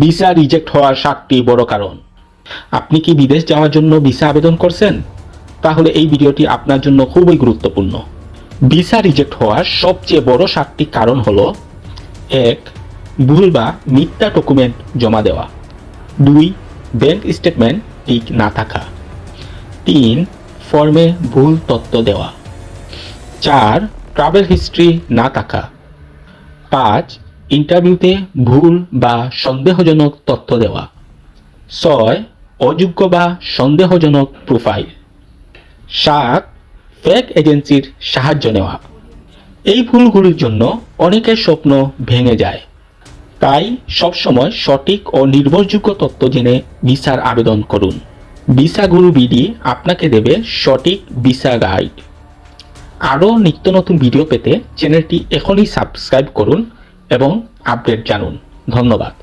Visa reject হওয়ার 7টি বড় কারণ। আপনি কি বিদেশ যাওয়ার জন্য ভিসা আবেদন করছেন? তাহলে এই ভিডিওটি আপনার জন্য খুবই গুরুত্বপূর্ণ। ভিসা রিজেক্ট হওয়ার সবচেয়ে বড় 7টি কারণ হলো: 1. ভুল বা মিথ্যা ডকুমেন্ট জমা দেওয়া। 2. ব্যাংক স্টেটমেন্ট ঠিক না থাকা। 3. ফর্মে ভুল তথ্য দেওয়া। 4. ট্রাভেল হিস্ট্রি না থাকা। 5. ইন্টারভিউতে ভুল বা সন্দেহজনক তথ্য দেওয়া। 6. অযোগ্য বা সন্দেহজনক প্রোফাইল। 7. ফেক এজেন্সির সাহায্য নেওয়া। এই ভুলগুলির জন্য অনেকের স্বপ্ন ভেঙে যায়। তাই সবসময় সঠিক ও নির্ভরযোগ্য তথ্য জেনে ভিসার আবেদন করুন। ভিসা গুরু বিডি আপনাকে দেবে সঠিক ভিসা গাইড। আরও নিত্য নতুন ভিডিও পেতে চ্যানেলটি এখনই সাবস্ক্রাইব করুন এবং আপডেট জানুন। ধন্যবাদ।